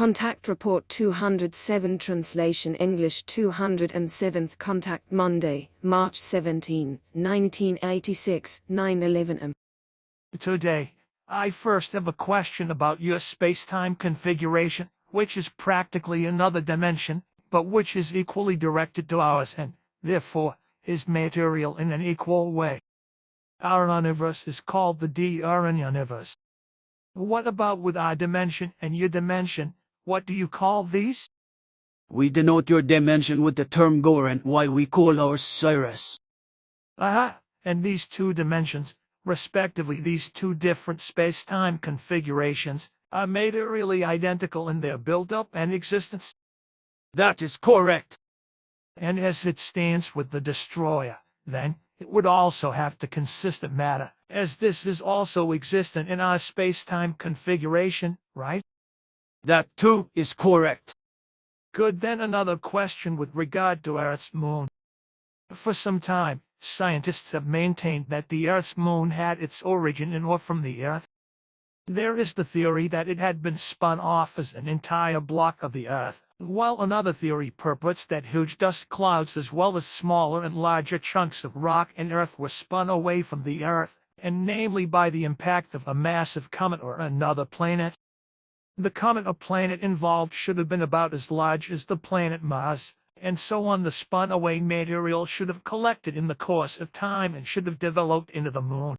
Contact Report 207 Translation English 207th Contact Monday, March 17, 1986, 9:11 am. Today, I first have a question about your space-time configuration, which is practically another dimension, but which is equally directed to ours and, therefore, is material in an equal way. Our universe is called the DRN universe. What about with our dimension and your dimension? What do you call these? We denote your dimension with the term Goran, while we call ours Cyrus. Aha, and these two dimensions, respectively these two different space-time configurations, are materially identical in their build-up and existence. That is correct. And as it stands with the destroyer, then, it would also have to consist of matter, as this is also existent in our space-time configuration, right? That too is correct. Good, then another question with regard to Earth's moon. For some time, scientists have maintained that the Earth's moon had its origin in or from the Earth. There is the theory that it had been spun off as an entire block of the Earth, while another theory purports that huge dust clouds as well as smaller and larger chunks of rock and earth were spun away from the Earth, and namely by the impact of a massive comet or another planet. The comet or planet involved should have been about as large as the planet Mars, and so on. The spun-away material should have collected in the course of time and should have developed into the moon.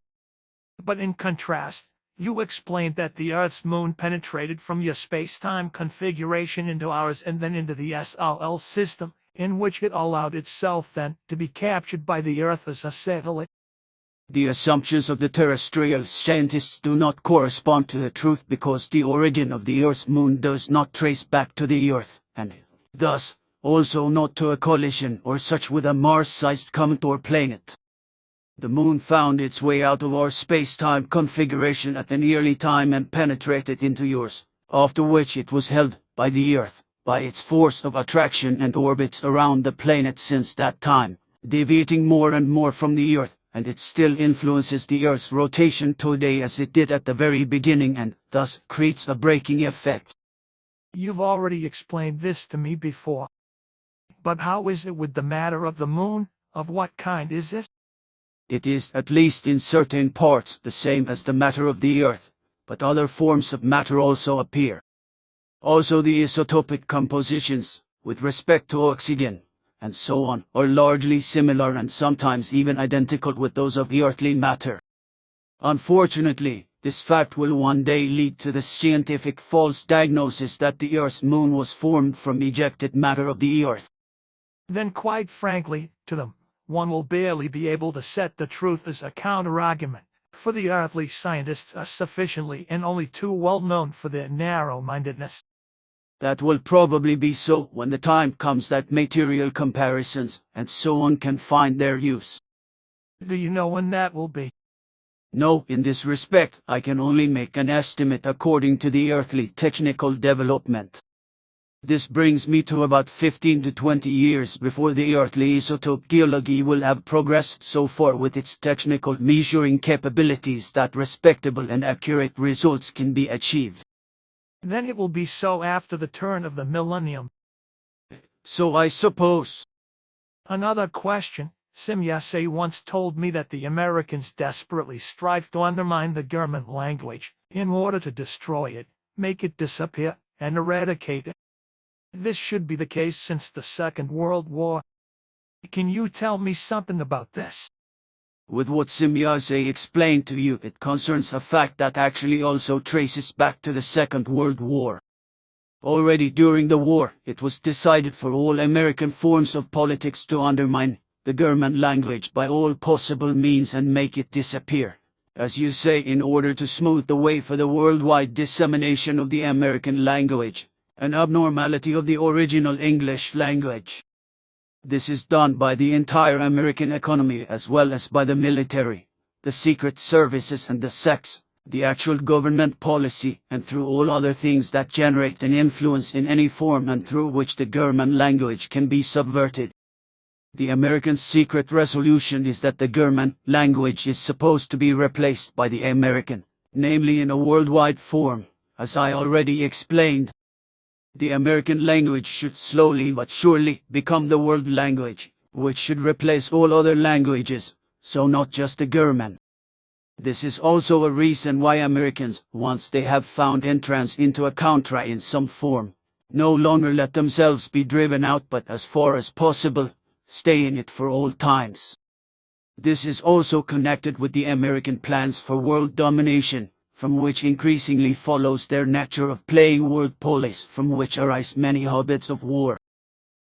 But in contrast, you explained that the Earth's moon penetrated from your space-time configuration into ours and then into the SOL system, in which it allowed itself then to be captured by the Earth as a satellite. The assumptions of the terrestrial scientists do not correspond to the truth because the origin of the Earth's moon does not trace back to the Earth, and, thus, also not to a collision or such with a Mars-sized comet or planet. The moon found its way out of our space-time configuration at an early time and penetrated into yours, after which it was held by the Earth, by its force of attraction and orbits around the planet since that time, deviating more and more from the Earth, and it still influences the Earth's rotation today as it did at the very beginning and, thus, creates a braking effect. You've already explained this to me before. But how is it with the matter of the moon? Of what kind is it? It is, at least in certain parts, the same as the matter of the Earth, but other forms of matter also appear. Also the isotopic compositions, with respect to oxygen, and so on, are largely similar and sometimes even identical with those of earthly matter. Unfortunately, this fact will one day lead to the scientific false diagnosis that the Earth's moon was formed from ejected matter of the Earth. Then quite frankly, to them, one will barely be able to set the truth as a counter-argument, for the earthly scientists are sufficiently and only too well known for their narrow-mindedness. That will probably be so when the time comes that material comparisons and so on can find their use. Do you know when that will be? No, in this respect, I can only make an estimate according to the earthly technical development. This brings me to about 15 to 20 years before the earthly isotope geology will have progressed so far with its technical measuring capabilities that respectable and accurate results can be achieved. Then it will be so after the turn of the millennium. So I suppose. Another question. Simyase once told me that the Americans desperately strive to undermine the German language, in order to destroy it, make it disappear, and eradicate it. This should be the case since the Second World War. Can you tell me something about this? With what Simyase explained to you, it concerns a fact that actually also traces back to the Second World War. Already during the war, it was decided for all American forms of politics to undermine the German language by all possible means and make it disappear, as you say, in order to smooth the way for the worldwide dissemination of the American language, an abnormality of the original English language. This is done by the entire American economy as well as by the military, the secret services and the sex, the actual government policy, and through all other things that generate an influence in any form and through which the German language can be subverted. The American secret resolution is that the German language is supposed to be replaced by the American, namely in a worldwide form, as I already explained. The American language should slowly but surely become the world language, which should replace all other languages, so not just the German. This is also a reason why Americans, once they have found entrance into a country in some form, no longer let themselves be driven out but as far as possible, stay in it for all times. This is also connected with the American plans for world domination, from which increasingly follows their nature of playing world police, from which arise many habits of war.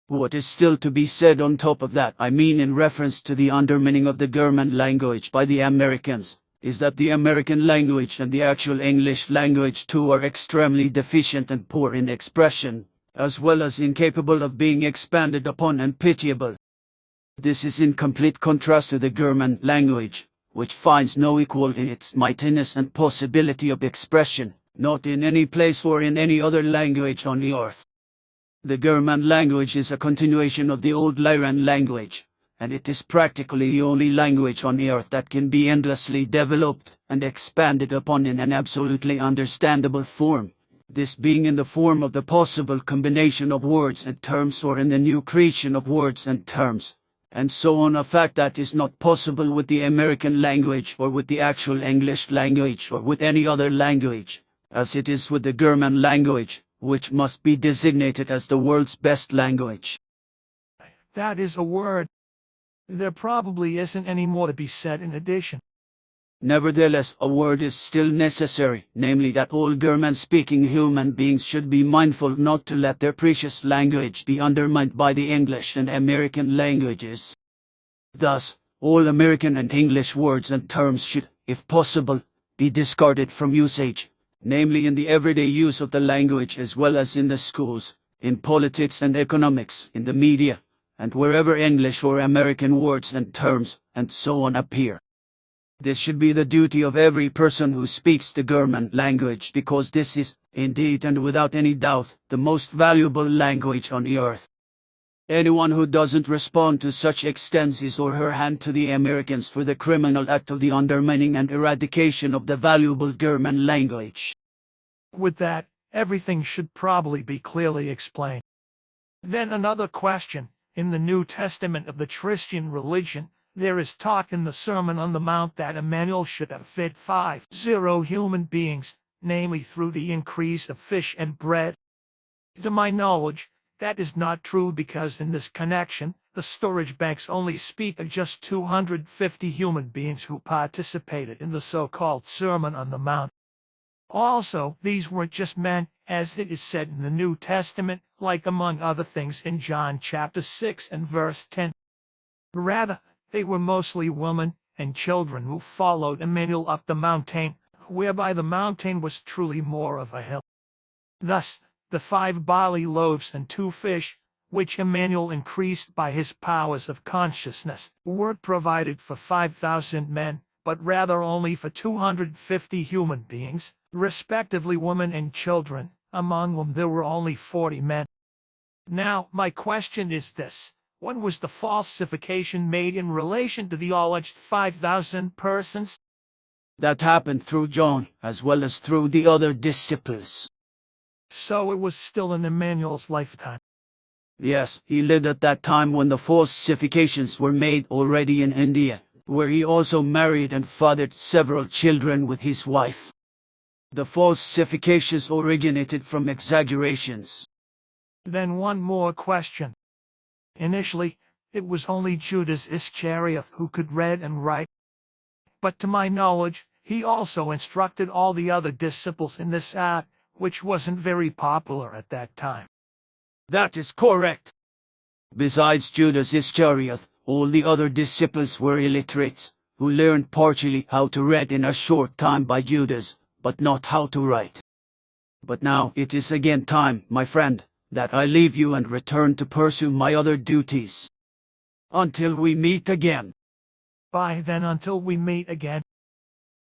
What is still to be said on top of that, I mean in reference to the undermining of the German language by the Americans, is that the American language and the actual English language too are extremely deficient and poor in expression, as well as incapable of being expanded upon and pitiable. This is in complete contrast to the German language, which finds no equal in its mightiness and possibility of expression, not in any place or in any other language on the earth. The German language is a continuation of the old Lyran language, and it is practically the only language on the earth that can be endlessly developed and expanded upon in an absolutely understandable form, this being in the form of the possible combination of words and terms or in the new creation of words and terms, and so on, a fact that is not possible with the American language or with the actual English language or with any other language, as it is with the German language, which must be designated as the world's best language. That is a word. There probably isn't any more to be said in addition. Nevertheless, a word is still necessary, namely that all German-speaking human beings should be mindful not to let their precious language be undermined by the English and American languages. Thus, all American and English words and terms should, if possible, be discarded from usage, namely in the everyday use of the language as well as in the schools, in politics and economics, in the media, and wherever English or American words and terms, and so on appear. This should be the duty of every person who speaks the German language, because this is, indeed and without any doubt, the most valuable language on the earth. Anyone who doesn't respond to such extends his or her hand to the Americans for the criminal act of the undermining and eradication of the valuable German language. With that, everything should probably be clearly explained. Then another question. In the New Testament of the Christian religion, there is talk in the Sermon on the Mount that Emmanuel should have fed 50 human beings, namely through the increase of fish and bread. To my knowledge, that is not true, because in this connection, the storage banks only speak of just 250 human beings who participated in the so-called Sermon on the Mount. Also, these weren't just men, as it is said in the New Testament, like among other things in John chapter 6 and verse 10. Rather, they were mostly women and children who followed Emmanuel up the mountain, whereby the mountain was truly more of a hill. Thus, the 5 barley loaves and 2 fish, which Emmanuel increased by his powers of consciousness, weren't provided for 5,000 men, but rather only for 250 human beings, respectively women and children, among whom there were only 40 men. Now, my question is this: when was the falsification made in relation to the alleged 5,000 persons? That happened through John, as well as through the other disciples. So it was still in Emmanuel's lifetime. Yes, he lived at that time when the falsifications were made already in India, where he also married and fathered several children with his wife. The falsifications originated from exaggerations. Then one more question. Initially, it was only Judas Iscariot who could read and write. But to my knowledge, he also instructed all the other disciples in this art, which wasn't very popular at that time. That is correct. Besides Judas Iscariot, all the other disciples were illiterates, who learned partially how to read in a short time by Judas, but not how to write. But now it is again time, my friend, that I leave you and return to pursue my other duties. Until we meet again. Bye then, until we meet again.